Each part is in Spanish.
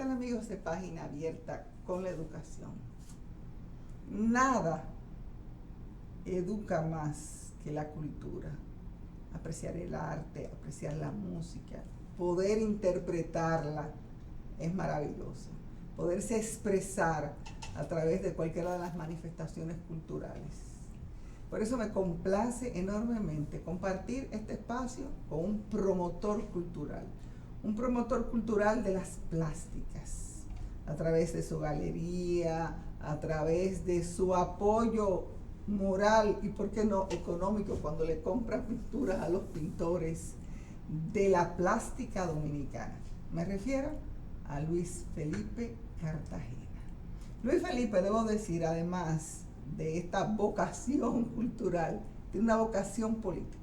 están, amigos de Página Abierta con la educación? Nada educa más que la cultura. Apreciar el arte, apreciar la música, poder interpretarla es maravilloso. Poderse expresar a través de cualquiera de las manifestaciones culturales. Por eso me complace enormemente compartir este espacio con un promotor cultural de las plásticas, a través de su galería, a través de su apoyo moral y, por qué no, económico, cuando le compra pinturas a los pintores de la plástica dominicana. Me refiero a Luis Felipe Cartagena. Luis Felipe, debo decir, además de esta vocación cultural, tiene una vocación política.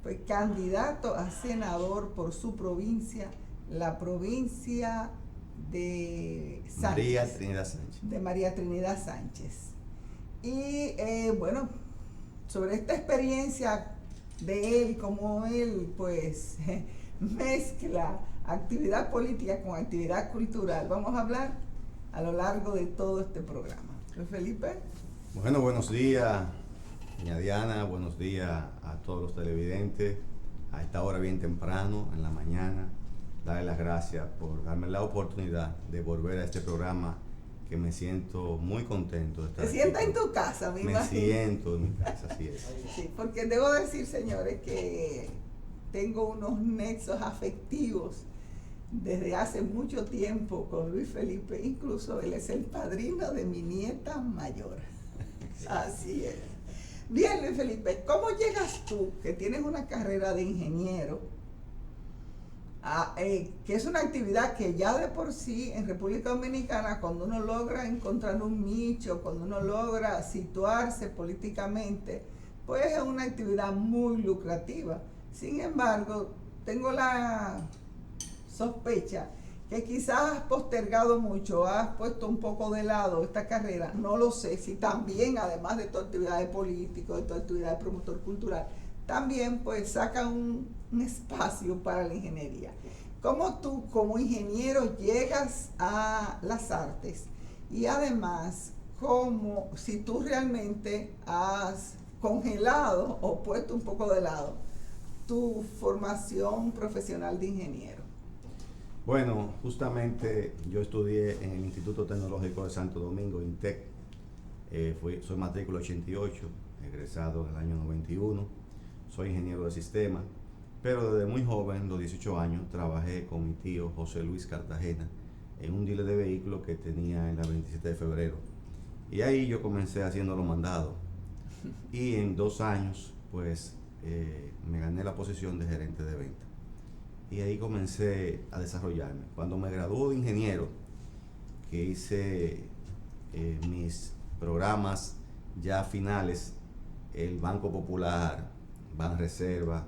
Fue candidato a senador por su provincia, la provincia de Sánchez, de María Trinidad Sánchez. Y bueno, sobre esta experiencia de él, como él pues mezcla actividad política con actividad cultural, vamos a hablar a lo largo de todo este programa. Luis Felipe. Bueno, buenos días, doña Diana, buenos días a todos los televidentes. A esta hora bien temprano, en la mañana, darle las gracias por darme la oportunidad de volver a este programa, que me siento muy contento de estar aquí. ¿Te sientas en tu casa, me imagino? Me siento en mi casa, así es. Sí, porque debo decir, señores, que tengo unos nexos afectivos desde hace mucho tiempo con Luis Felipe. Incluso él es el padrino de mi nieta mayor. Así es. Bien, Luis Felipe, ¿cómo llegas tú, que tienes una carrera de ingeniero, que es una actividad que ya de por sí en República Dominicana, cuando uno logra encontrar un nicho, cuando uno logra situarse políticamente, pues es una actividad muy lucrativa? Sin embargo, tengo la sospecha que quizás has postergado mucho, has puesto un poco de lado esta carrera. No lo sé si también, además de tu actividad de político, de tu actividad de promotor cultural, también pues saca un espacio para la ingeniería. ¿Cómo tú como ingeniero llegas a las artes? Y además, ¿cómo, si tú realmente has congelado o puesto un poco de lado tu formación profesional de ingeniero? Bueno, justamente yo estudié en el Instituto Tecnológico de Santo Domingo, INTEC. Soy matrícula 88, egresado en el año 91. Soy ingeniero de sistemas, pero desde muy joven, los 18 años, trabajé con mi tío José Luis Cartagena en un dealer de vehículos que tenía en la 27 de febrero. Y ahí yo comencé haciendo los mandados. Y en 2 años, pues, me gané la posición de gerente de venta. Y ahí comencé a desarrollarme. Cuando me gradué de ingeniero, que hice mis programas ya finales, el Banco Popular, Banreserva,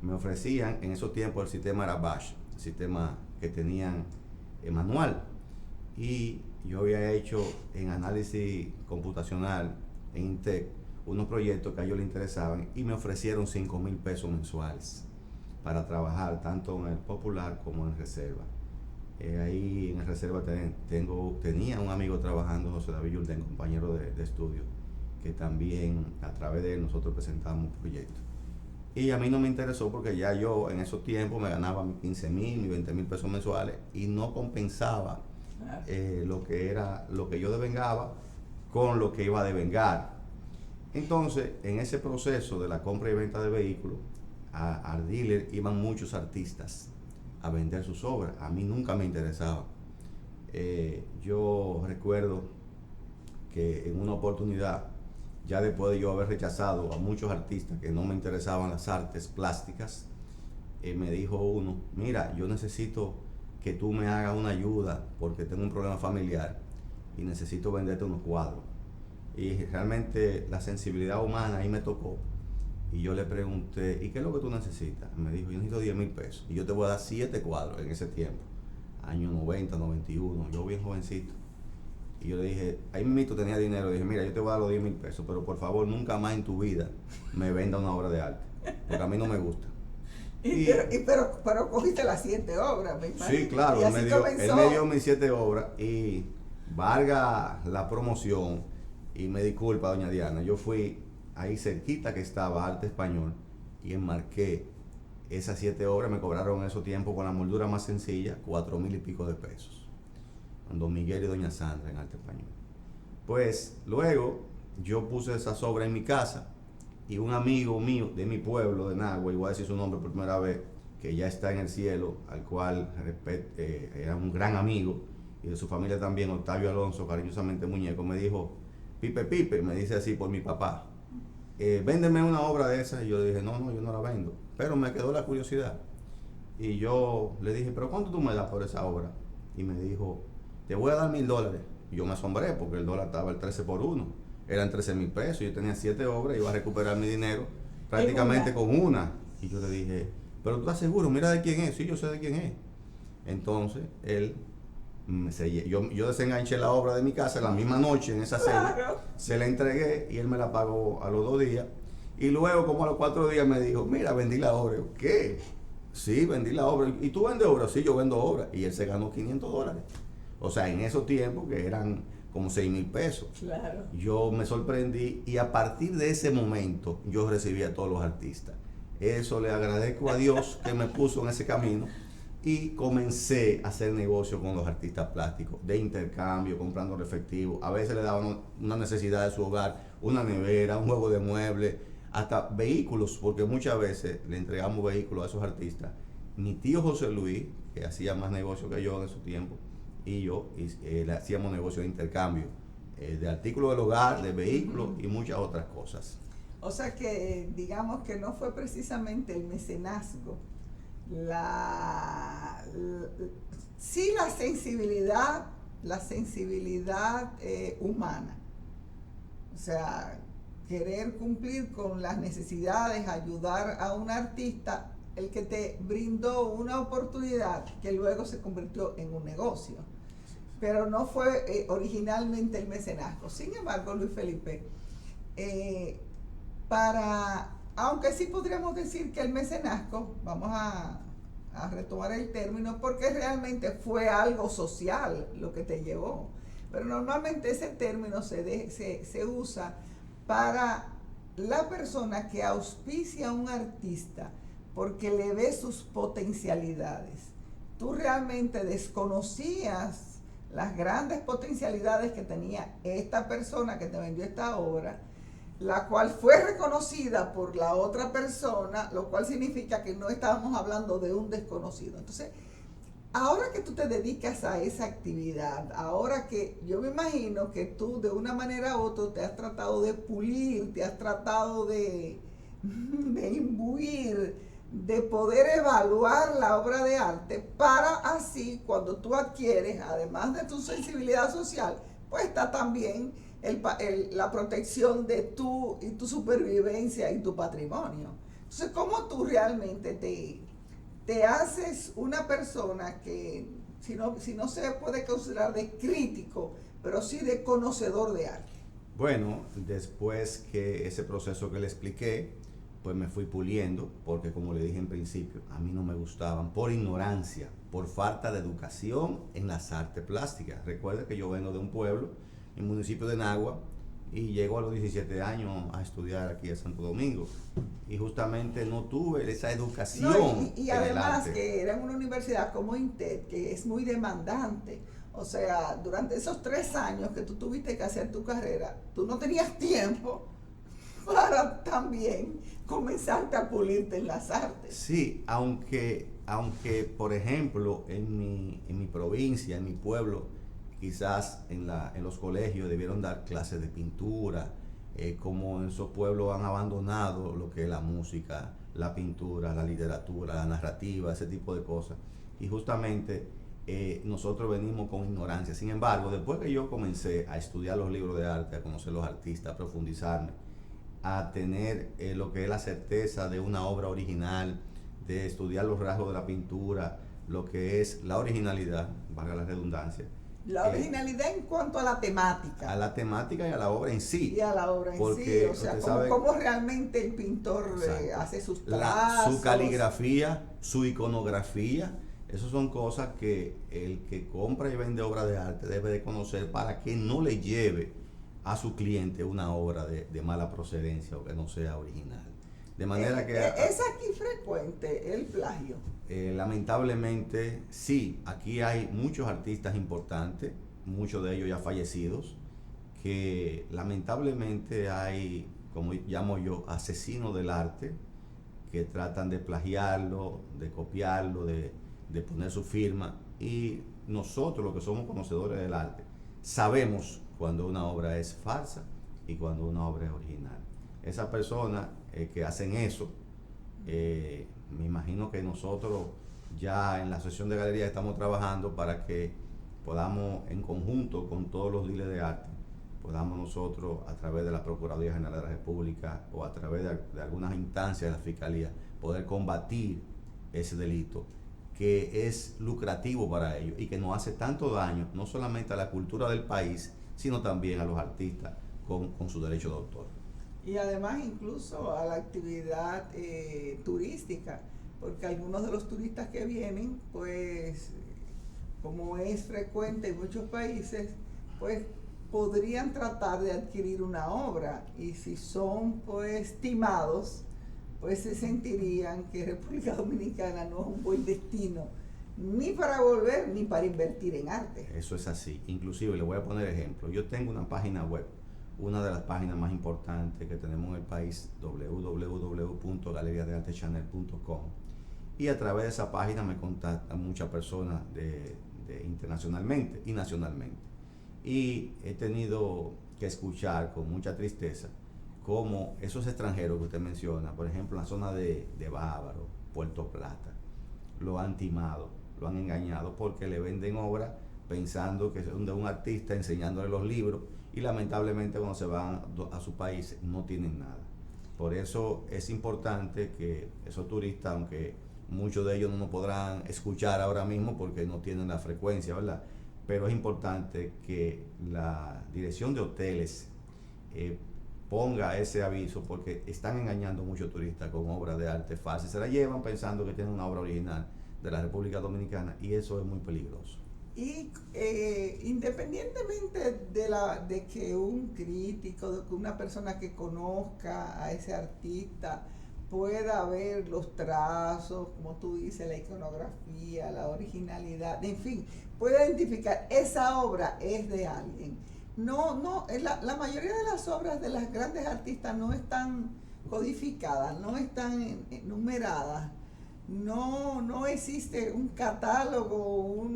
me ofrecían, en esos tiempos el sistema era Bash, el sistema que tenían manual. Y yo había hecho en análisis computacional, en INTEC, unos proyectos que a ellos les interesaban y me ofrecieron 5,000 pesos mensuales para trabajar tanto en el Popular como en Reserva. Ahí en el Reserva tenía un amigo trabajando, José David Yulden, compañero de estudio, que también a través de él nosotros presentamos proyectos. Y a mí no me interesó porque ya yo en esos tiempos me ganaba 15,000 y 20,000 pesos mensuales y no compensaba lo que yo devengaba con lo que iba a devengar. Entonces, en ese proceso de la compra y venta de vehículos, al dealer iban muchos artistas a vender sus obras. A mí nunca me interesaba. Yo recuerdo que en una oportunidad, ya después de yo haber rechazado a muchos artistas que no me interesaban las artes plásticas, me dijo uno: mira, yo necesito que tú me hagas una ayuda porque tengo un problema familiar y necesito venderte unos cuadros. Y realmente la sensibilidad humana ahí me tocó. Y yo le pregunté: ¿y qué es lo que tú necesitas? Me dijo: yo necesito 10,000 pesos. Y yo te voy a dar 7 cuadros en ese tiempo. Año 90, 91, yo bien jovencito. Y yo le dije, ahí mismo tenía dinero. Le dije: mira, yo te voy a dar los 10,000 pesos, pero por favor nunca más en tu vida me venda una obra de arte, porque a mí no me gusta. Pero cogiste las 7 obras, me imagino. Sí, claro, Y él así me dio mis 7 obras y valga la promoción y me disculpa doña Diana, yo fui ahí cerquita que estaba Arte Español y enmarqué esas 7 obras, me cobraron en esos tiempos con la moldura más sencilla, 4,000 y pico de pesos. Con Don Miguel y Doña Sandra en Arte Español. Pues luego yo puse esas obras en mi casa y un amigo mío de mi pueblo, de Nagua, y voy a decir su nombre por primera vez, que ya está en el cielo, al cual era un gran amigo, y de su familia también, Octavio Alonso, cariñosamente Muñeco, me dijo, Pipe, me dice así por mi papá, véndeme una obra de esa. Y yo le dije, no, yo no la vendo, pero me quedó la curiosidad. Y yo le dije, pero ¿cuánto tú me das por esa obra? Y me dijo, te voy a dar $1,000. Y yo me asombré porque el dólar estaba al 13 por 1. Eran 13,000 pesos. Yo tenía 7 obras, iba a recuperar mi dinero prácticamente con una. Y yo le dije, pero tú estás seguro, mira de quién es. Sí, yo sé de quién es. Entonces, él, yo desenganché la obra de mi casa la misma noche en esa cena. Se la entregué y él me la pagó a los 2 días. Y luego, como a los 4 días, me dijo, mira, vendí la obra. Yo, ¿qué? Sí, vendí la obra. ¿Y tú vendes obras? Sí, yo vendo obras. Y él se ganó $500. O sea, en esos tiempos que eran como 6,000 pesos. Claro. Yo me sorprendí y a partir de ese momento yo recibí a todos los artistas. Eso le agradezco a Dios que me puso en ese camino y comencé a hacer negocio con los artistas plásticos, de intercambio, comprando efectivo. A veces le daban una necesidad de su hogar, una nevera, un juego de muebles, hasta vehículos, porque muchas veces le entregamos vehículos a esos artistas. Mi tío José Luis, que hacía más negocio que yo en su tiempo, y yo le hacíamos negocio de intercambio de artículos del hogar, de vehículos y muchas otras cosas. O sea que digamos que no fue precisamente el mecenazgo, sí la sensibilidad humana. O sea, querer cumplir con las necesidades, ayudar a un artista, el que te brindó una oportunidad que luego se convirtió en un negocio. Pero no fue originalmente el mecenazgo. Sin embargo, Luis Felipe, aunque sí podríamos decir que el mecenazgo, vamos a retomar el término, porque realmente fue algo social lo que te llevó. Pero normalmente ese término se usa para la persona que auspicia a un artista porque le ve sus potencialidades. Tú realmente desconocías las grandes potencialidades que tenía esta persona que te vendió esta obra, la cual fue reconocida por la otra persona, lo cual significa que no estábamos hablando de un desconocido. Entonces, ahora que tú te dedicas a esa actividad, ahora que yo me imagino que tú de una manera u otra te has tratado de pulir, te has tratado de imbuir, de poder evaluar la obra de arte para así cuando tú adquieres, además de tu sensibilidad social, pues está también la protección de tú y tu supervivencia y tu patrimonio. Entonces, ¿cómo tú realmente te haces una persona que, si no se puede considerar de crítico, pero sí de conocedor de arte? Bueno, después que ese proceso que le expliqué, pues me fui puliendo, porque como le dije en principio, a mí no me gustaban por ignorancia, por falta de educación en las artes plásticas. Recuerda que yo vengo de un pueblo, en el municipio de Nagua, y llego a los 17 años a estudiar aquí en Santo Domingo. Y justamente no tuve esa educación. No, y además que era en una universidad como INTEC, que es muy demandante. O sea, durante esos 3 años que tú tuviste que hacer tu carrera, tú no tenías tiempo para también comenzarte a pulirte en las artes. Sí, aunque por ejemplo, en mi provincia, en mi pueblo, quizás en los colegios debieron dar clases de pintura, como en esos pueblos han abandonado lo que es la música, la pintura, la literatura, la narrativa, ese tipo de cosas. Y justamente nosotros venimos con ignorancia. Sin embargo, después que yo comencé a estudiar los libros de arte, a conocer los artistas, a profundizarme, a tener lo que es la certeza de una obra original, de estudiar los rasgos de la pintura, lo que es la originalidad, valga la redundancia, La originalidad en cuanto a la temática. A la temática y a la obra en sí. Y a la obra en porque sí. O sea, cómo realmente el pintor hace sus trazos. Su caligrafía, su iconografía. Esas son cosas que el que compra y vende obra de arte debe de conocer para que no le lleve a su cliente una obra de mala procedencia o que no sea original. De manera que... ¿Es aquí frecuente el plagio? Lamentablemente sí, aquí hay muchos artistas importantes, muchos de ellos ya fallecidos, que lamentablemente hay, como llamo yo, asesinos del arte, que tratan de plagiarlo, de copiarlo, de poner su firma, y nosotros, los que somos conocedores del arte, sabemos cuando una obra es falsa y cuando una obra es original. Esas personas que hacen eso, me imagino que nosotros ya en la Asociación de Galerías estamos trabajando para que podamos, en conjunto con todos los dealers de arte, podamos nosotros, a través de la Procuraduría General de la República o a través de algunas instancias de la Fiscalía, poder combatir ese delito que es lucrativo para ellos y que nos hace tanto daño, no solamente a la cultura del país, sino también a los artistas con su derecho de autor. Y además incluso a la actividad turística, porque algunos de los turistas que vienen, pues como es frecuente en muchos países, pues podrían tratar de adquirir una obra, y si son pues timados, pues se sentirían que República Dominicana no es un buen destino ni para volver ni para invertir en arte. Eso es así. Inclusive le voy a poner ejemplo. Yo tengo una página web, una de las páginas más importantes que tenemos en el país, www.galeriadeartechanel.com, y a través de esa página me contactan muchas personas de internacionalmente y nacionalmente, y he tenido que escuchar con mucha tristeza cómo esos extranjeros que usted menciona, por ejemplo en la zona de Bávaro, Puerto Plata, lo han timado, lo han engañado porque le venden obras pensando que son de un artista, enseñándole los libros, y lamentablemente cuando se van a su país no tienen nada. Por eso es importante que esos turistas, aunque muchos de ellos no nos podrán escuchar ahora mismo porque no tienen la frecuencia, ¿verdad? Pero es importante que la dirección de hoteles ponga ese aviso, porque están engañando a muchos turistas con obras de arte falsas. Se la llevan pensando que tienen una obra original de la República Dominicana, y eso es muy peligroso. Y independientemente de que un crítico, de que una persona que conozca a ese artista pueda ver los trazos, como tú dices, la iconografía, la originalidad, en fin, pueda identificar esa obra es de alguien. La mayoría de las obras de las grandes artistas no están codificadas, no están numeradas. No existe un catálogo,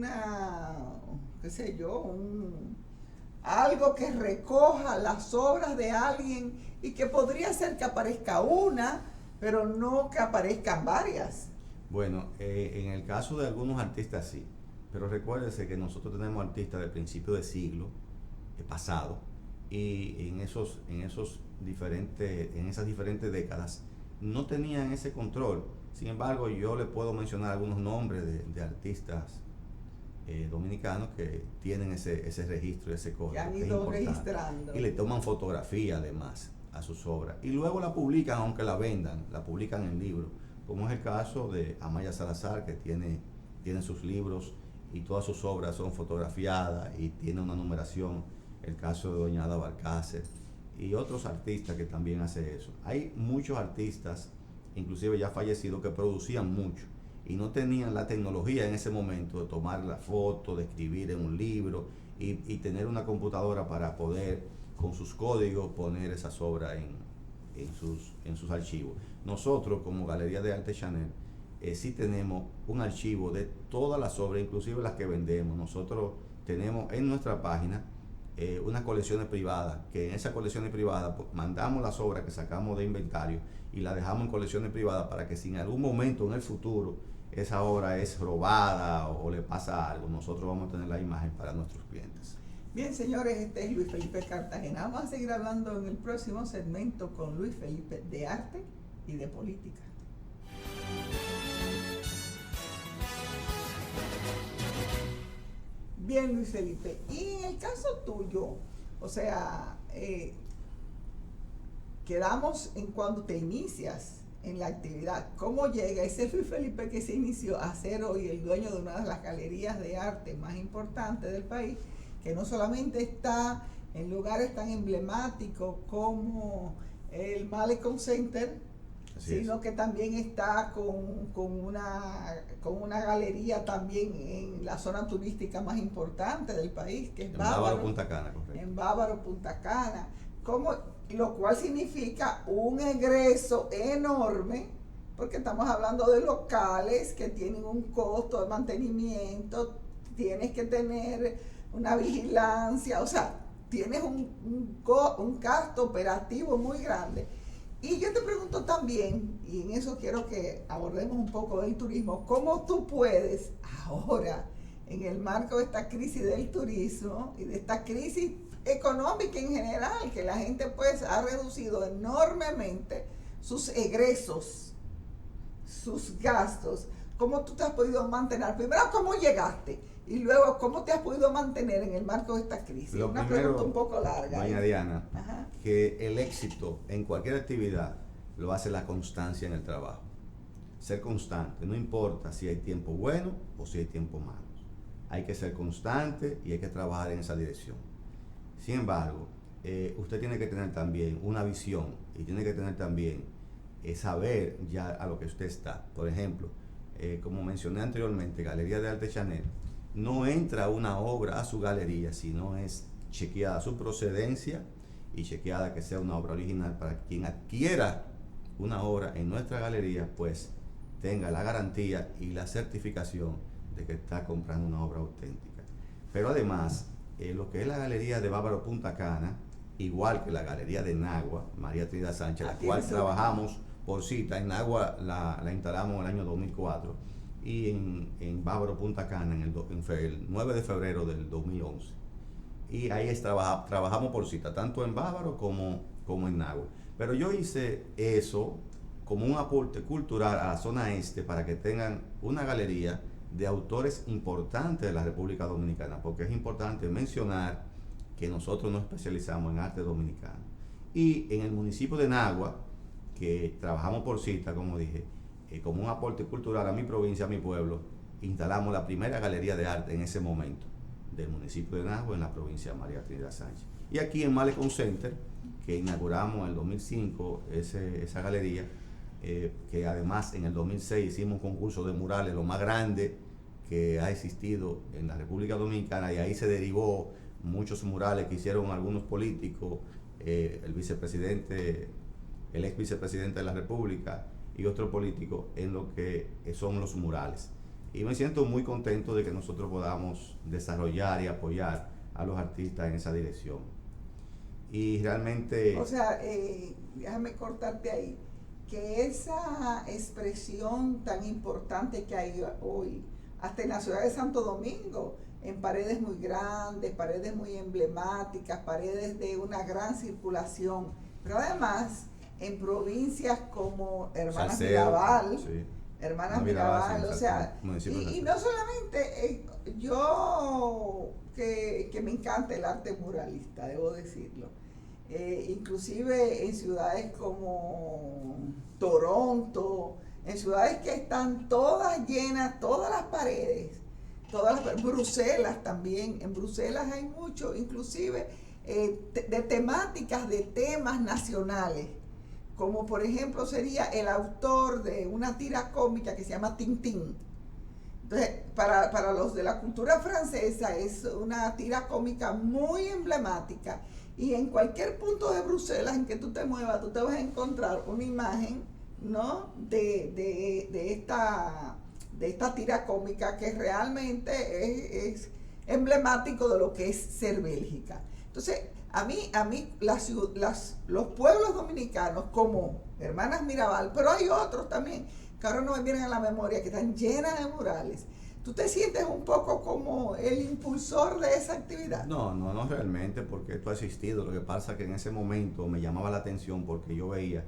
algo que recoja las obras de alguien, y que podría ser que aparezca una, pero no que aparezcan varias. Bueno, en el caso de algunos artistas sí, pero recuérdese que nosotros tenemos artistas de principio de siglo pasado, y en esas diferentes décadas no tenían ese control. Sin embargo, yo le puedo mencionar algunos nombres de artistas dominicanos que tienen ese registro, ese código. Que han ido registrando. Y le toman fotografía además a sus obras. Y luego la publican, aunque la vendan, la publican en libros. Como es el caso de Amaya Salazar, que tiene sus libros y todas sus obras son fotografiadas y tiene una numeración. El caso de Doña Ada Balcácer y otros artistas que también hacen eso. Hay muchos artistas, inclusive ya fallecidos, que producían mucho y no tenían la tecnología en ese momento de tomar la foto, de escribir en un libro y tener una computadora para poder con sus códigos poner esas obras en sus archivos. Nosotros como Galería de Arte Chanel sí tenemos un archivo de todas las obras, inclusive las que vendemos. Nosotros tenemos en nuestra página unas colecciones privadas, que en esas colecciones privadas pues, mandamos las obras que sacamos de inventario y las dejamos en colecciones privadas, para que si en algún momento en el futuro esa obra es robada o le pasa algo, nosotros vamos a tener la imagen para nuestros clientes. Bien, señores, este es Luis Felipe Cartagena. Vamos a seguir hablando en el próximo segmento con Luis Felipe de arte y de política. Bien. bien, Luis Felipe. Y en el caso tuyo, o sea, quedamos en cuando te inicias en la actividad. ¿Cómo llega ese Luis Felipe que se inició a ser hoy el dueño de una de las galerías de arte más importantes del país, que no solamente está en lugares tan emblemáticos como el Malecon Center, sino que también está con una galería también en la zona turística más importante del país, que es Bávaro Punta Cana, correcto. En Bávaro Punta Cana, lo cual significa un egreso enorme, porque estamos hablando de locales que tienen un costo de mantenimiento, tienes que tener una vigilancia, o sea, tienes un gasto operativo muy grande. Y yo te pregunto también, y en eso quiero que abordemos un poco del turismo, ¿cómo tú puedes ahora, en el marco de esta crisis del turismo y de esta crisis económica en general, que la gente pues ha reducido enormemente sus egresos, sus gastos, cómo tú te has podido mantener? Primero, ¿cómo llegaste? Y luego, ¿cómo te has podido mantener en el marco de esta crisis? Una pregunta un poco larga. Doña Diana, que el éxito en cualquier actividad lo hace la constancia en el trabajo. Ser constante, no importa si hay tiempo bueno o si hay tiempo malo. Hay que ser constante y hay que trabajar en esa dirección. Sin embargo, usted tiene que tener también una visión y tiene que tener también saber ya a lo que usted está. Por ejemplo, como mencioné anteriormente, Galería de Arte Chanel, no entra una obra a su galería si no es chequeada su procedencia y chequeada que sea una obra original, para quien adquiera una obra en nuestra galería pues tenga la garantía y la certificación de que está comprando una obra auténtica. Pero además, lo que es la galería de Bávaro Punta Cana, igual que la galería de Nagua, María Trinidad Sánchez, la cual trabajamos por cita. En Nagua la instalamos en el año 2004 y en Bávaro Punta Cana el 9 de febrero del 2011. Y ahí trabajamos por cita, tanto en Bávaro como en Nagua. Pero yo hice eso como un aporte cultural a la zona este para que tengan una galería de autores importantes de la República Dominicana, porque es importante mencionar que nosotros nos especializamos en arte dominicano. Y en el municipio de Nagua, que trabajamos por cita, como dije, como un aporte cultural a mi provincia, a mi pueblo, instalamos la primera galería de arte en ese momento del municipio de Nagua, en la provincia de María Trinidad Sánchez. Y aquí en Malecon Center, que inauguramos en el 2005 esa galería, que además en el 2006 hicimos un concurso de murales, lo más grande que ha existido en la República Dominicana, y ahí se derivó muchos murales que hicieron algunos políticos, el ex vicepresidente de la República y otro político, en lo que son los murales. Y me siento muy contento de que nosotros podamos desarrollar y apoyar a los artistas en esa dirección. Y realmente... O sea, déjame cortarte ahí, que esa expresión tan importante que hay hoy, hasta en la ciudad de Santo Domingo, en paredes muy grandes, paredes muy emblemáticas, paredes de una gran circulación, pero además en provincias como Hermanas Mirabal, sí. Hermanas Mirabal, o sea, y no solamente yo que me encanta el arte muralista, debo decirlo, inclusive en ciudades como Toronto, en ciudades que están todas llenas, todas las paredes, Bruselas también, en Bruselas hay mucho, inclusive de temáticas, de temas nacionales, como por ejemplo sería el autor de una tira cómica que se llama Tintín. Entonces, para los de la cultura francesa es una tira cómica muy emblemática, y en cualquier punto de Bruselas en que tú te muevas, tú te vas a encontrar una imagen, ¿no?, de esta tira cómica, que realmente es emblemático de lo que es ser Bélgica. Entonces, a mí los pueblos dominicanos, como Hermanas Mirabal, pero hay otros también, que ahora no me vienen a la memoria, que están llenas de murales. ¿Tú te sientes un poco como el impulsor de esa actividad? No realmente, porque esto ha existido. Lo que pasa es que en ese momento me llamaba la atención porque yo veía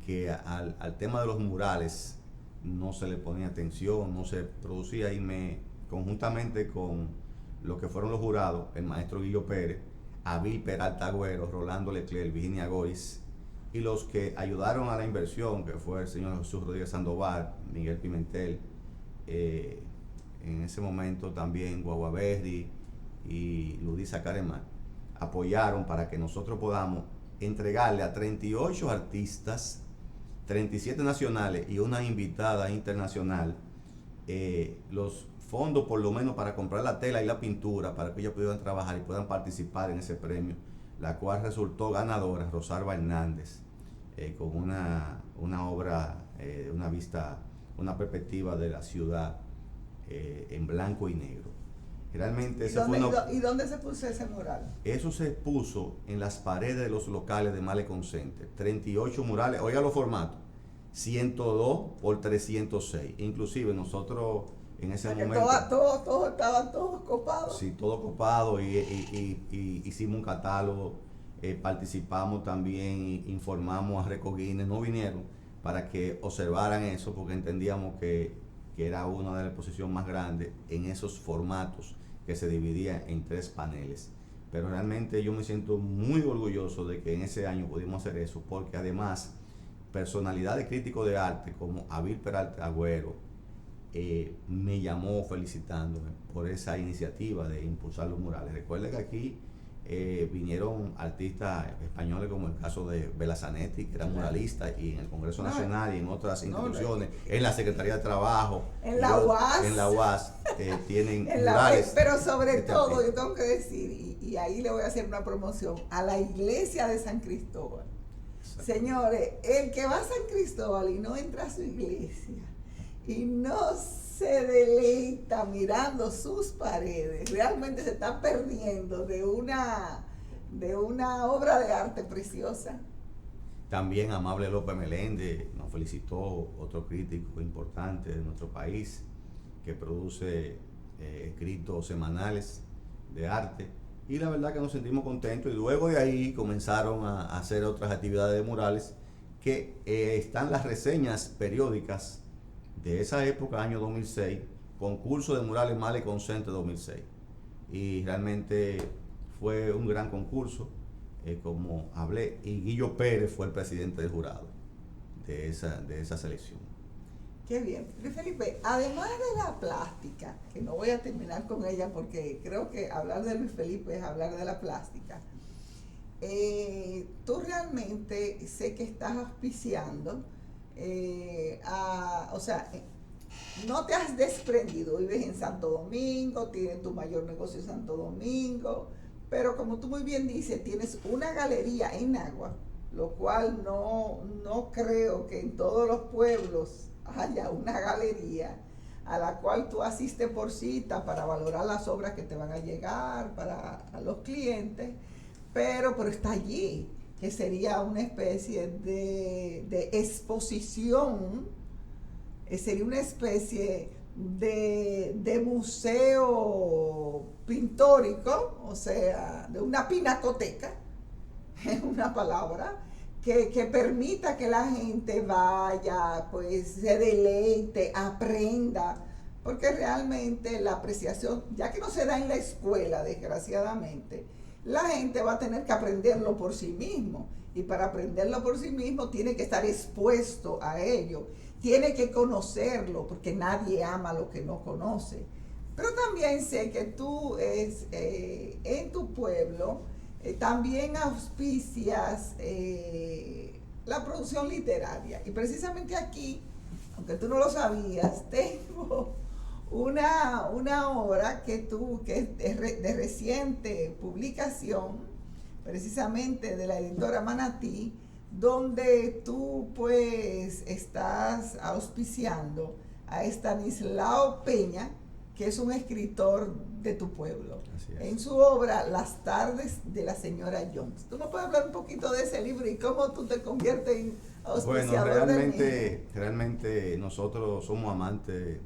que al tema de los murales no se le ponía atención, no se producía, y conjuntamente con lo que fueron los jurados, el maestro Guillo Pérez, Abil Peralta Agüero, Rolando Leclerc, Virginia Goris, y los que ayudaron a la inversión, que fue el señor Jesús Rodríguez Sandoval, Miguel Pimentel, en ese momento también Guagua Verdi y Ludisa Caremar, apoyaron para que nosotros podamos entregarle a 38 artistas, 37 nacionales y una invitada internacional, los fondos por lo menos para comprar la tela y la pintura para que ellos puedan trabajar y puedan participar en ese premio, la cual resultó ganadora Rosalba Hernández, con una obra, una perspectiva de la ciudad en blanco y negro. Realmente ¿Y dónde se puso ese mural? Eso se puso en las paredes de los locales de Malecon Center. 38 murales, oiga los formatos, 102 por 306. Inclusive nosotros en ese momento... Todos estaban copados. Sí, todo copado y hicimos un catálogo, participamos también, informamos a Recoguines, no vinieron para que observaran eso porque entendíamos que era una de las exposiciones más grandes en esos formatos que se dividía en 3 paneles. Pero realmente yo me siento muy orgulloso de que en ese año pudimos hacer eso, porque además personalidades críticos de arte como Abil Peralta Agüero me llamó felicitándome por esa iniciativa de impulsar los murales. Recuerden que aquí vinieron artistas españoles como el caso de Bela Zanetti, que era muralista, y en el Congreso Nacional y en otras instituciones, en la Secretaría de Trabajo, en la UAS tienen murales. Pero sobre todo, yo tengo que decir, y ahí le voy a hacer una promoción, a la iglesia de San Cristóbal. Señores, el que va a San Cristóbal y no entra a su iglesia y no se deleita mirando sus paredes, realmente se está perdiendo de una obra de arte preciosa. También Amable López Meléndez nos felicitó, otro crítico importante de nuestro país que produce escritos semanales de arte, y la verdad que nos sentimos contentos, y luego de ahí comenzaron a hacer otras actividades de murales que están las reseñas periódicas de esa época, año 2006, concurso de murales Malecon Center 2006, y realmente fue un gran concurso, como hablé, y Guillo Pérez fue el presidente del jurado de esa selección. Qué bien. Felipe, además de la plástica, que no voy a terminar con ella porque creo que hablar de Luis Felipe es hablar de la plástica, tú realmente sé que estás auspiciando, o sea, no te has desprendido, vives en Santo Domingo, tienes tu mayor negocio en Santo Domingo, pero como tú muy bien dices, tienes una galería en Nagua, lo cual no creo que en todos los pueblos haya una galería a la cual tú asistes por cita para valorar las obras que te van a llegar para los clientes, pero está allí, que sería una especie de exposición, sería una especie de museo pintórico, o sea, de una pinacoteca, es una palabra, que permita que la gente vaya, pues se deleite, aprenda, porque realmente la apreciación, ya que no se da en la escuela, desgraciadamente, la gente va a tener que aprenderlo por sí mismo, y para aprenderlo por sí mismo tiene que estar expuesto a ello, tiene que conocerlo, porque nadie ama lo que no conoce. Pero también sé que tú en tu pueblo también auspicias la producción literaria, y precisamente aquí, aunque tú no lo sabías, tengo una obra que es de reciente publicación, precisamente de la editora Manatí, donde tú pues estás auspiciando a Estanislao Peña, que es un escritor de tu pueblo, en su obra Las tardes de la señora Jones. ¿Tú me puedes hablar un poquito de ese libro y cómo tú te conviertes en auspiciador? Bueno, realmente nosotros somos amantes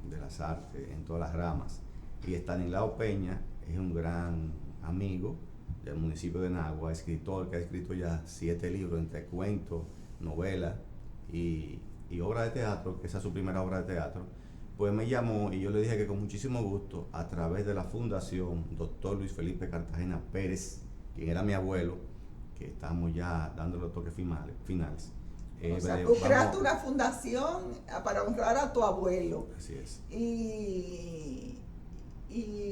de las artes en todas las ramas, y Estanislao Peña es un gran amigo del municipio de Nagua, escritor que ha escrito ya 7 libros entre cuentos, novelas y obra de teatro, que esa es su primera obra de teatro. Pues me llamó y yo le dije que con muchísimo gusto, a través de la Fundación Dr. Luis Felipe Cartagena Pérez, quien era mi abuelo, que estamos ya dándole los toques finales. O sea, tú creaste una fundación para honrar a tu abuelo. Así es. Y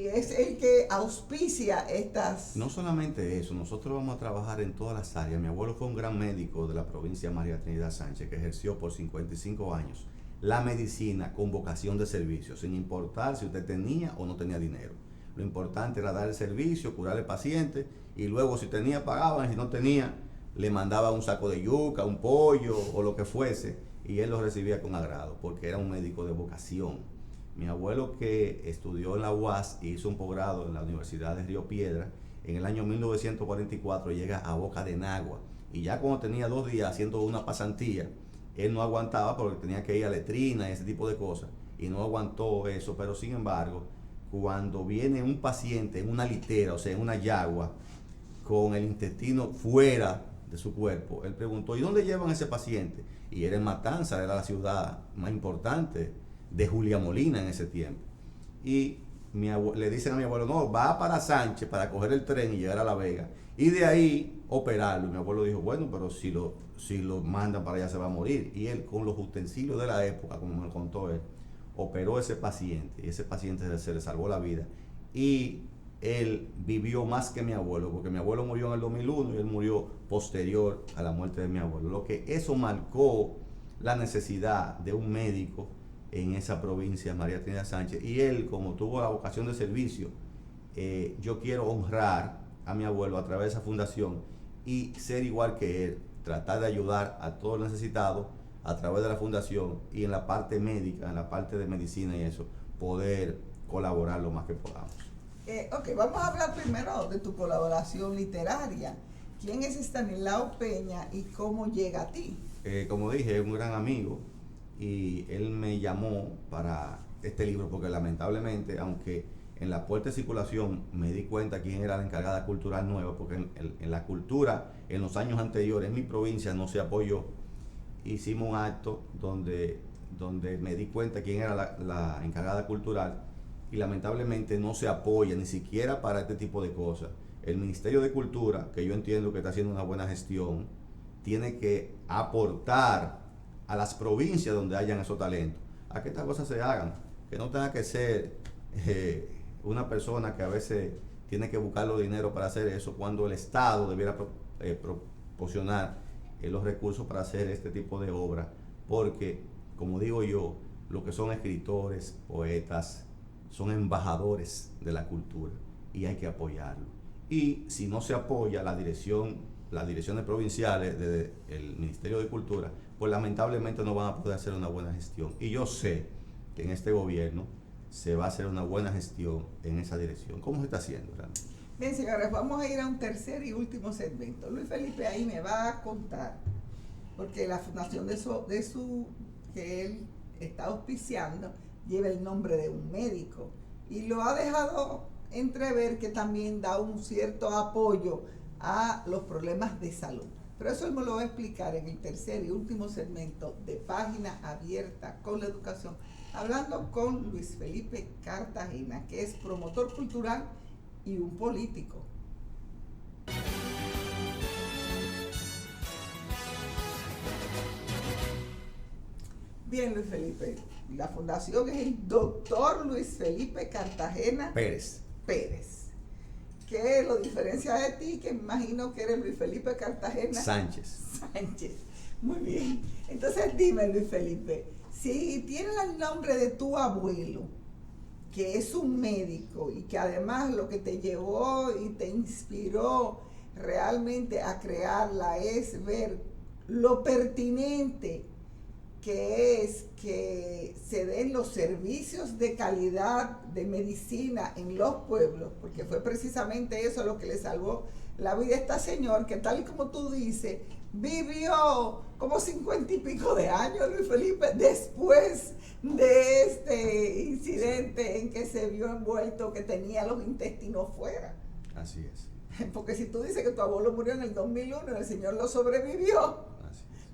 es el que auspicia estas... No solamente eso, nosotros vamos a trabajar en todas las áreas. Mi abuelo fue un gran médico de la provincia de María Trinidad Sánchez, que ejerció por 55 años la medicina con vocación de servicio, sin importar si usted tenía o no tenía dinero. Lo importante era dar el servicio, curar al paciente, y luego si tenía pagaban, si no tenía le mandaba un saco de yuca, un pollo o lo que fuese, y él lo recibía con agrado, porque era un médico de vocación. Mi abuelo, que estudió en la UAS y hizo un posgrado en la Universidad de Río Piedra, en el año 1944 llega a Boca de Nagua, y ya cuando tenía 2 días haciendo una pasantía, él no aguantaba porque tenía que ir a letrina y ese tipo de cosas, y no aguantó eso, pero sin embargo, cuando viene un paciente en una litera, o sea, en una yagua, con el intestino fuera de su cuerpo, él preguntó, ¿y dónde llevan ese paciente? Y era en Matanza, era la ciudad más importante de Julia Molina en ese tiempo. Y le dicen a mi abuelo, no, va para Sánchez para coger el tren y llegar a La Vega, y de ahí operarlo. Y mi abuelo dijo, bueno, pero si lo mandan para allá se va a morir. Y él, con los utensilios de la época, como me contó él, operó a ese paciente, y ese paciente se le salvó la vida. Y él vivió más que mi abuelo, porque mi abuelo murió en el 2001 y él murió posterior a la muerte de mi abuelo. Lo que eso marcó la necesidad de un médico en esa provincia, María Trinidad Sánchez. Y él, como tuvo la vocación de servicio, yo quiero honrar a mi abuelo a través de esa fundación y ser igual que él, tratar de ayudar a todos los necesitados a través de la fundación, y en la parte médica, en la parte de medicina y eso, poder colaborar lo más que podamos. Ok, vamos a hablar primero de tu colaboración literaria. ¿Quién es Estanislao Peña y cómo llega a ti? Como dije, es un gran amigo, y él me llamó para este libro porque lamentablemente, aunque en la puerta de circulación me di cuenta quién era la encargada cultural nueva, porque en la cultura en los años anteriores en mi provincia no se apoyó. Hicimos un acto donde me di cuenta quién era la encargada cultural, y lamentablemente no se apoya ni siquiera para este tipo de cosas. El Ministerio de Cultura, que yo entiendo que está haciendo una buena gestión, tiene que aportar a las provincias donde hayan esos talentos, a que estas cosas se hagan, que no tenga que ser una persona que a veces tiene que buscar los dinero para hacer eso, cuando el Estado debiera proporcionar los recursos para hacer este tipo de obras, porque, como digo yo, lo que son escritores, poetas, son embajadores de la cultura, y hay que apoyarlo. Y si no se apoya las direcciones provinciales del Ministerio de Cultura, pues lamentablemente no van a poder hacer una buena gestión. Y yo sé que en este gobierno se va a hacer una buena gestión en esa dirección. ¿Cómo se está haciendo realmente? Bien, señores, vamos a ir a un tercer y último segmento. Luis Felipe ahí me va a contar, porque la fundación que él está auspiciando lleva el nombre de un médico, y lo ha dejado entrever que también da un cierto apoyo a los problemas de salud. Pero eso él me lo va a explicar en el tercer y último segmento de Página Abierta con la Educación, hablando con Luis Felipe Cartagena, que es promotor cultural y un político. Bien, Luis Felipe, la fundación es el doctor Luis Felipe Cartagena Pérez. ¿Qué lo diferencia de ti? Que me imagino que eres Luis Felipe Cartagena Sánchez. Muy bien. Entonces dime, Luis Felipe, si tienes el nombre de tu abuelo, que es un médico, y que además lo que te llevó y te inspiró realmente a crearla es ver lo pertinente que es que se den los servicios de calidad de medicina en los pueblos, porque fue precisamente eso lo que le salvó la vida a esta señor, que tal y como tú dices, vivió como 50 y pico de años, Luis Felipe, después de este incidente en que se vio envuelto, que tenía los intestinos fuera. Así es. Porque si tú dices que tu abuelo murió en el 2001 y el señor lo sobrevivió,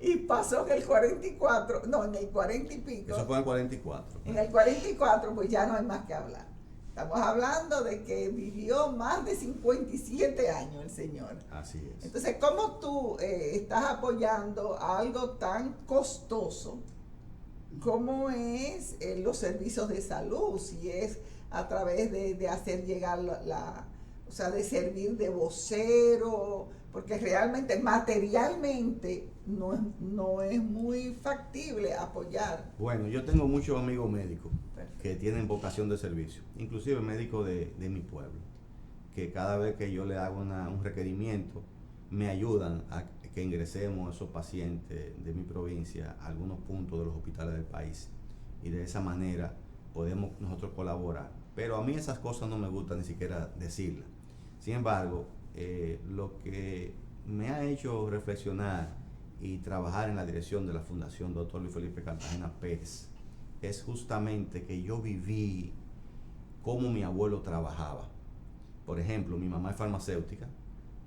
Y pasó en el 44, no, en el 40 y pico. Eso fue en el 44. En el 44, pues ya no hay más que hablar. Estamos hablando de que vivió más de 57 años el señor. Así es. Entonces, ¿cómo tú estás apoyando algo tan costoso como es los servicios de salud? Si es a través de hacer llegar o sea, de servir de vocero, porque realmente materialmente no es muy factible apoyar. Bueno, yo tengo muchos amigos médicos que tienen vocación de servicio, inclusive médicos de mi pueblo, que cada vez que yo le hago un requerimiento, me ayudan a que ingresemos a esos pacientes de mi provincia a algunos puntos de los hospitales del país, y de esa manera podemos nosotros colaborar. Pero a mí esas cosas no me gusta ni siquiera decirlas. Sin embargo, lo que me ha hecho reflexionar y trabajar en la dirección de la Fundación Dr. Luis Felipe Cartagena Pérez es justamente que yo viví cómo mi abuelo trabajaba. Por ejemplo, mi mamá es farmacéutica.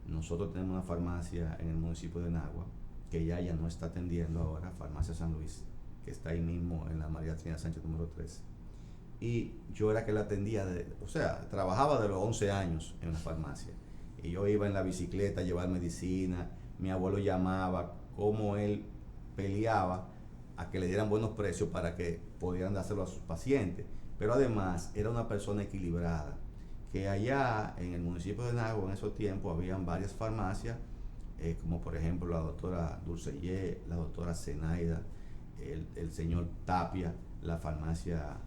Nosotros tenemos una farmacia en el municipio de Nagua, que ya no está atendiendo ahora, Farmacia San Luis, que está ahí mismo en la María Trinidad Sánchez número 13. Y yo era que la atendía, o sea, trabajaba de los 11 años en la farmacia. Y yo iba en la bicicleta a llevar medicina, mi abuelo llamaba, cómo él peleaba a que le dieran buenos precios para que pudieran dárselo a sus pacientes. Pero además era una persona equilibrada, que allá en el municipio de Nagua en esos tiempos habían varias farmacias, como por ejemplo la doctora Dulceyé, la doctora Zenaida, el señor Tapia, la farmacia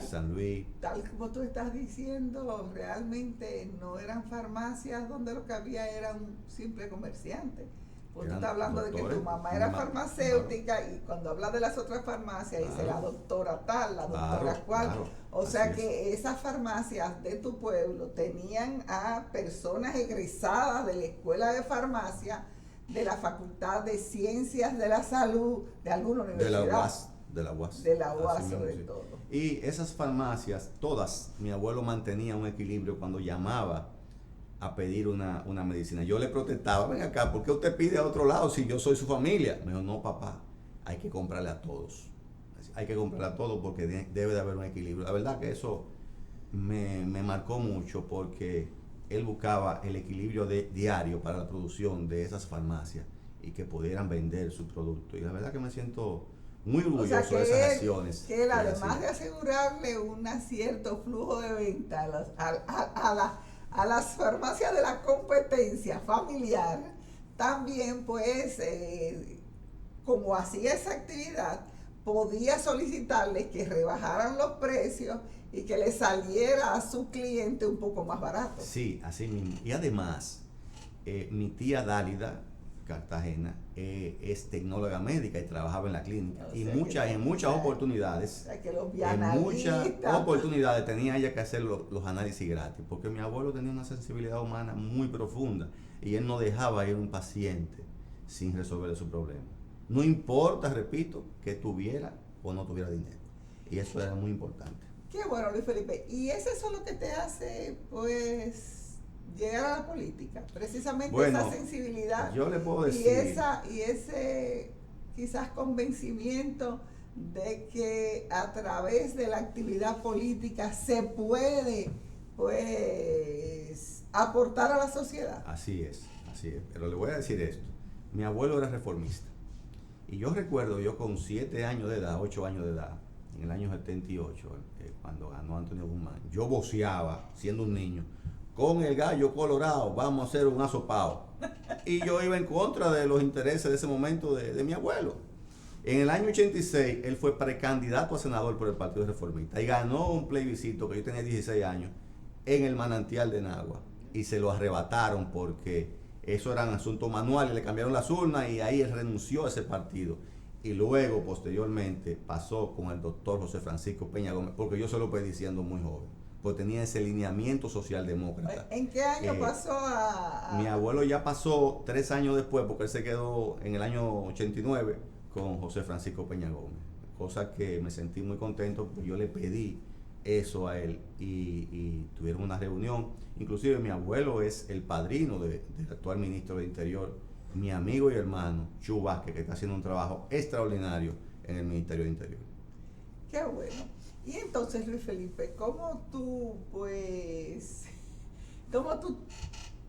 San Luis. Tal como tú estás diciendo, realmente no eran farmacias donde lo que había era un simple comerciante. Porque tú estás hablando de que tu mamá era farmacéutica, claro. Y cuando hablas de las otras farmacias, dice la doctora tal, la doctora cual. Claro. O sea que esas farmacias de tu pueblo tenían a personas egresadas de la escuela de farmacia, de la Facultad de Ciencias de la Salud, de alguna universidad. De la UAS. De la UAS sobre todo. Y esas farmacias, todas, mi abuelo mantenía un equilibrio cuando llamaba a pedir una medicina. Yo le protestaba, ven acá, ¿por qué usted pide a otro lado si yo soy su familia? Me dijo, no papá, hay que comprarle a todos. Hay que comprarle a todos porque debe de haber un equilibrio. La verdad que eso me marcó mucho porque él buscaba el equilibrio diario para la producción de esas farmacias y que pudieran vender sus productos. Y la verdad que me siento muy orgulloso de esas acciones. Que él, además de asegurarle un cierto flujo de venta a las farmacias de la competencia familiar, también pues, como hacía esa actividad, podía solicitarles que rebajaran los precios y que le saliera a su cliente un poco más barato. Sí, así mismo. Y además, mi tía Dálida Cartagena es tecnóloga médica y trabajaba en la clínica. Y en muchas oportunidades, tenía ella que hacer los análisis gratis, porque mi abuelo tenía una sensibilidad humana muy profunda y él no dejaba ir a un paciente sin resolver su problema. No importa, repito, que tuviera o no tuviera dinero. Y eso era muy importante. Qué bueno, Luis Felipe. ¿Y es eso lo que te hace, pues, llegar a la política? Precisamente esa sensibilidad. Yo le puedo decir. Y ese quizás convencimiento de que a través de la actividad política se puede, pues, aportar a la sociedad. Así es. Pero le voy a decir esto. Mi abuelo era reformista. Y yo recuerdo, yo con 7 años de edad, 8 años de edad, en el año 78, cuando ganó Antonio Guzmán, yo voceaba, siendo un niño, con el gallo colorado, vamos a hacer un asopao. Y yo iba en contra de los intereses de ese momento de mi abuelo. En el año 86, él fue precandidato a senador por el Partido Reformista y ganó un plebiscito, que yo tenía 16 años, en el Manantial de Nagua. Y se lo arrebataron porque eso eran asuntos manuales, le cambiaron las urnas y ahí él renunció a ese partido. Y luego, posteriormente, pasó con el doctor José Francisco Peña Gómez, porque yo se lo pedí siendo muy joven, porque tenía ese lineamiento socialdemócrata. ¿En qué año pasó a...? Mi abuelo ya pasó 3 años después, porque él se quedó en el año 89 con José Francisco Peña Gómez, cosa que me sentí muy contento, porque yo le pedí eso a él y tuvieron una reunión. Inclusive mi abuelo es el padrino del actual ministro del Interior, mi amigo y hermano Chu Vázquez, que está haciendo un trabajo extraordinario en el Ministerio de Interior. Qué bueno. Y entonces, Luis Felipe, cómo tú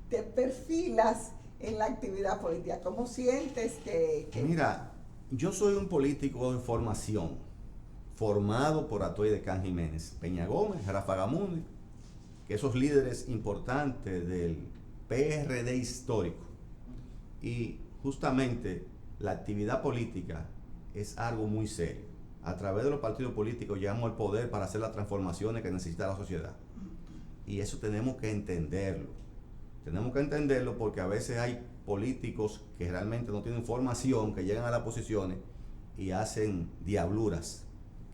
te perfilas en la actividad política? ¿Cómo sientes que... Mira, yo soy un político de formación, formado por Atoy de Can Jiménez, Peña Gómez, Rafa Gamundi, que esos líderes importantes del PRD histórico. Y justamente la actividad política es algo muy serio. A través de los partidos políticos llegamos al poder para hacer las transformaciones que necesita la sociedad. Y eso tenemos que entenderlo. Tenemos que entenderlo porque a veces hay políticos que realmente no tienen formación, que llegan a las posiciones y hacen diabluras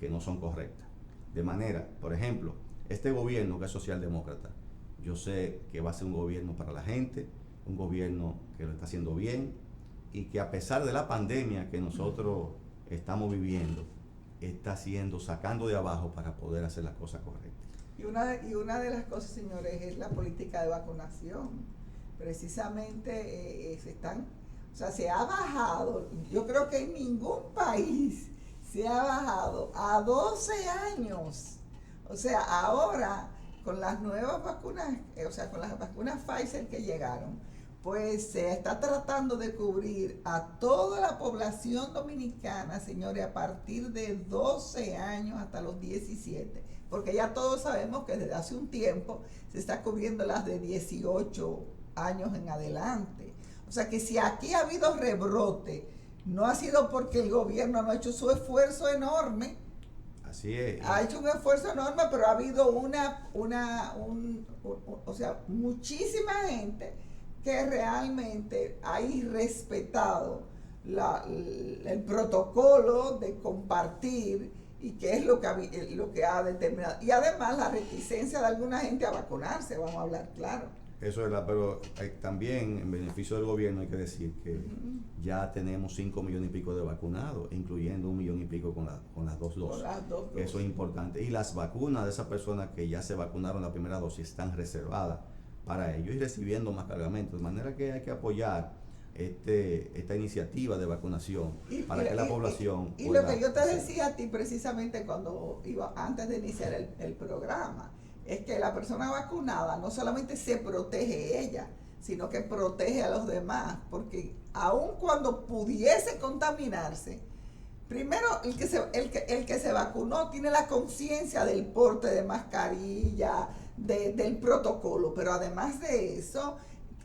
que no son correctas. De manera, por ejemplo, este gobierno que es socialdemócrata, yo sé que va a ser un gobierno para la gente, un gobierno que lo está haciendo bien y que a pesar de la pandemia que nosotros estamos viviendo, está sacando de abajo para poder hacer las cosas correctas. Y una de las cosas, señores, es la política de vacunación. Precisamente se ha bajado, yo creo que en ningún país se ha bajado a 12 años. O sea, ahora con las nuevas vacunas, con las vacunas Pfizer que llegaron, pues se está tratando de cubrir a toda la población dominicana, señores, a partir de 12 años hasta los 17, porque ya todos sabemos que desde hace un tiempo se está cubriendo las de 18 años en adelante. O sea que si aquí ha habido rebrote, no ha sido porque el gobierno no ha hecho su esfuerzo enorme. Así es. Ha hecho un esfuerzo enorme, pero ha habido muchísima gente que realmente ha irrespetado el protocolo de compartir y que es lo que ha determinado. Y además la reticencia de alguna gente a vacunarse, vamos a hablar claro. Eso es verdad, pero también en beneficio del gobierno hay que decir que ya tenemos 5 millones y pico de vacunados, incluyendo 1 millón y pico con las dos dosis. Eso es importante. Y las vacunas de esas personas que ya se vacunaron la primera dosis están reservadas para ellos y recibiendo más cargamentos. De manera que hay que apoyar esta iniciativa de vacunación para que la población y lo que yo te decía a ti precisamente antes de iniciar el programa, es que la persona vacunada no solamente se protege ella, sino que protege a los demás, porque aun cuando pudiese contaminarse, primero el que se vacunó tiene la conciencia del porte de mascarilla, del protocolo, pero además de eso,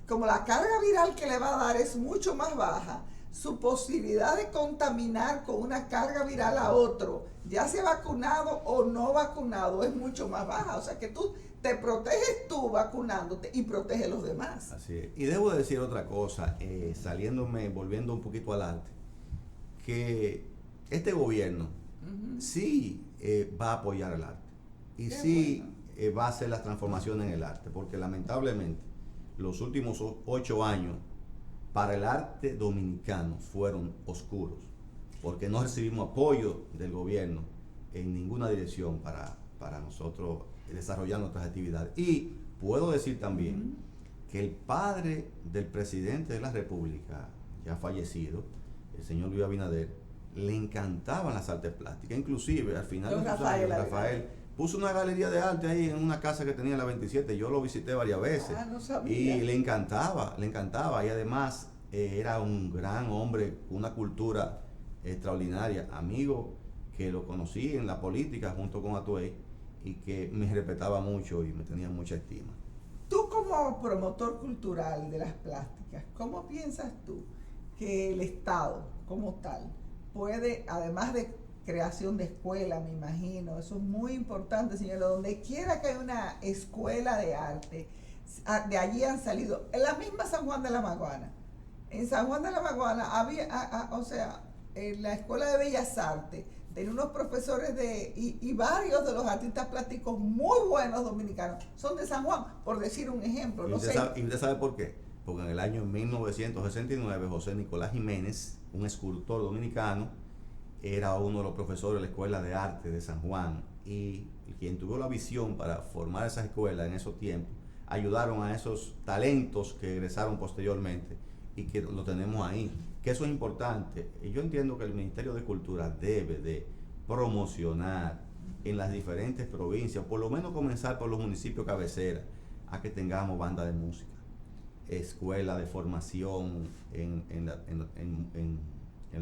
como la carga viral que le va a dar es mucho más baja, su posibilidad de contaminar con una carga viral a otro, ya sea vacunado o no vacunado, es mucho más baja. O sea que tú te proteges tú vacunándote y proteges a los demás. Así es. Y debo decir otra cosa, volviendo un poquito al arte, que este gobierno sí va a apoyar el arte y va a hacer las transformaciones en el arte, porque lamentablemente los últimos 8 años para el arte dominicano fueron oscuros, porque no recibimos apoyo del gobierno en ninguna dirección para nosotros desarrollar nuestras actividades. Y puedo decir también que el padre del presidente de la República, ya fallecido, el señor Luis Abinader, le encantaban las artes plásticas. Inclusive al final de sus años, Rafael puso una galería de arte ahí en una casa que tenía en la 27. Yo lo visité varias veces. No sabía. Y le encantaba. Y además era un gran hombre con una cultura extraordinaria, amigo que lo conocí en la política junto con Atuey y que me respetaba mucho y me tenía mucha estima. Tú como promotor cultural de las plásticas, ¿cómo piensas tú que el Estado como tal puede, además de creación de escuela, me imagino, eso es muy importante, señor, donde quiera que haya una escuela de arte, de allí han salido, en la misma San Juan de la Maguana, en San Juan de la Maguana había, en la Escuela de Bellas Artes, tenía unos profesores y varios de los artistas plásticos muy buenos dominicanos, son de San Juan, por decir un ejemplo. ¿Y usted sabe por qué? Porque en el año 1969, José Nicolás Jiménez, un escultor dominicano, era uno de los profesores de la Escuela de Arte de San Juan, y quien tuvo la visión para formar esa escuela en esos tiempos, ayudaron a esos talentos que egresaron posteriormente y que lo tenemos ahí, que eso es importante. Y yo entiendo que el Ministerio de Cultura debe de promocionar en las diferentes provincias, por lo menos comenzar por los municipios cabeceras, a que tengamos banda de música, escuela de formación en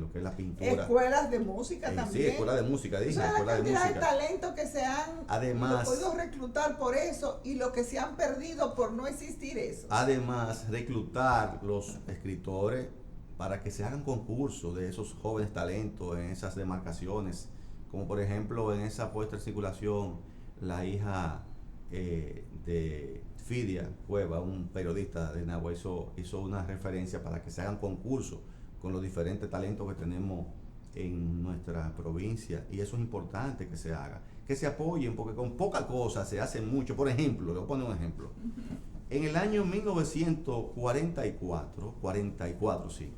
lo que es la pintura. Escuelas de música también. Sí, escuela de música, dije, la escuela de cantidad música. de talento que se han Además, podido reclutar por eso y lo que se han perdido por no existir eso. Además, reclutar los escritores para que se hagan concursos de esos jóvenes talentos en esas demarcaciones, como por ejemplo en esa puesta en circulación la hija de Fidia Cueva, un periodista de Nagua, hizo una referencia para que se hagan concursos con los diferentes talentos que tenemos en nuestra provincia, y eso es importante que se haga, que se apoyen, porque con poca cosa se hace mucho. Por ejemplo, le voy a poner un ejemplo. En el año 1944, sí,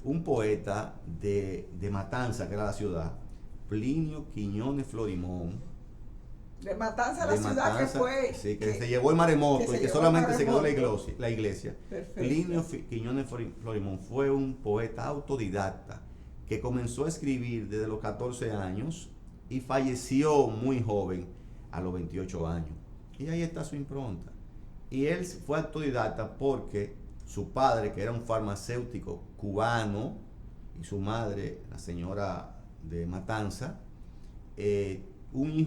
un poeta de Matanza, que era la ciudad, Plinio Quiñones Florimón, de Matanza, la ciudad que fue. Sí, que se llevó el maremoto y que solamente se quedó la iglesia. Perfecto. Plinio Quiñones Florimón fue un poeta autodidacta que comenzó a escribir desde los 14 años y falleció muy joven, a los 28 años. Y ahí está su impronta. Y él fue autodidacta porque su padre, que era un farmacéutico cubano, y su madre, la señora de Matanza,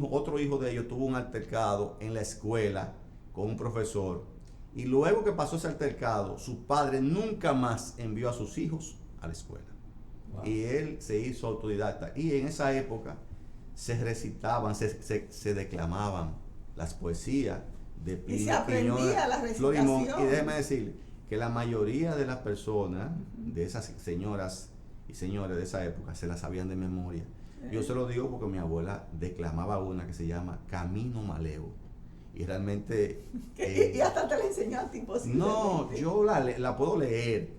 otro hijo de ellos tuvo un altercado en la escuela con un profesor, y luego que pasó ese altercado, su padre nunca más envió a sus hijos a la escuela. Wow. Y él se hizo autodidacta, y en esa época se recitaban, se declamaban las poesías de Plinio y se aprendía la recitación. Florimón. Y déjeme decirle que la mayoría de las personas, de esas señoras y señores de esa época, se las sabían de memoria. Yo se lo digo porque mi abuela declamaba una que se llama Camino Malevo. Y realmente... y hasta te la enseñó a ti posiblemente. No, yo la puedo leer,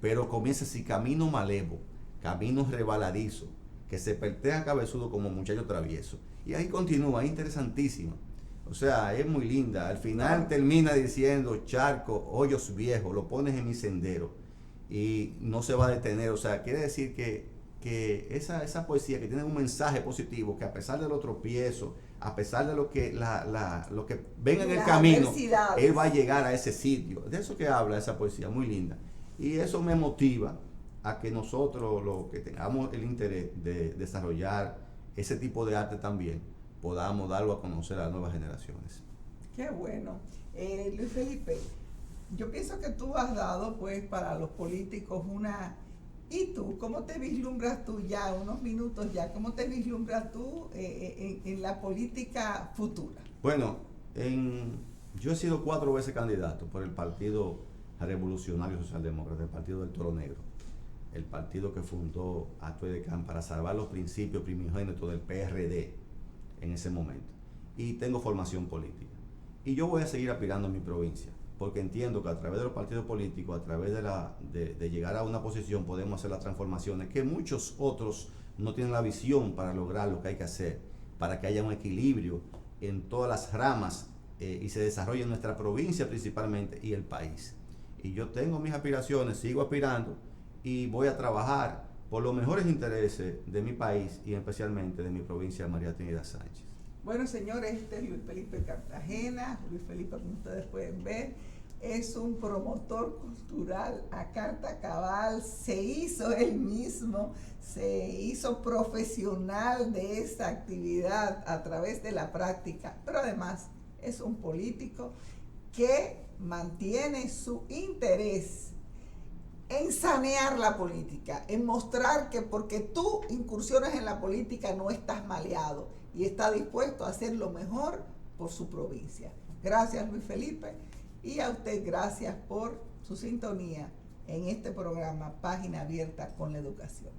pero comienza así: Camino Malevo, camino rebaladizo, que se pertea cabezudo como muchacho travieso. Y ahí continúa, es interesantísima. O sea, es muy linda. Al final termina diciendo: charco, hoyos viejos, lo pones en mi sendero. Y no se va a detener. O sea, quiere decir que esa poesía que tiene un mensaje positivo, que a pesar de los tropiezos, a pesar de lo que venga en el camino, él va a llegar a ese sitio. De eso que habla esa poesía, muy linda. Y eso me motiva a que nosotros, los que tengamos el interés de desarrollar ese tipo de arte también, podamos darlo a conocer a las nuevas generaciones. Qué bueno. Luis Felipe, yo pienso que tú has dado, pues, para los políticos una... ¿Y tú? ¿Cómo te vislumbras tú ya, unos minutos ya, cómo te vislumbras tú en la política futura? Bueno, yo he sido 4 veces candidato por el Partido Revolucionario Socialdemócrata, el Partido del Toro Negro, el partido que fundó Atuey de Can para salvar los principios primigénitos del PRD en ese momento. Y tengo formación política. Y yo voy a seguir aspirando en mi provincia, porque entiendo que a través de los partidos políticos, a través de llegar a una posición, podemos hacer las transformaciones que muchos otros no tienen la visión para lograr lo que hay que hacer, para que haya un equilibrio en todas las ramas y se desarrolle en nuestra provincia principalmente y el país. Y yo tengo mis aspiraciones, sigo aspirando y voy a trabajar por los mejores intereses de mi país y especialmente de mi provincia, María Trinidad Sánchez. Bueno, señores, este es Luis Felipe Cartagena. Luis Felipe, como ustedes pueden ver, es un promotor cultural a carta cabal. Se hizo él mismo, se hizo profesional de esta actividad a través de la práctica, pero además es un político que mantiene su interés en sanear la política, en mostrar que porque tú incursiones en la política no estás maleado y está dispuesto a hacer lo mejor por su provincia. Gracias, Luis Felipe, y a usted gracias por su sintonía en este programa Página Abierta con la Educación.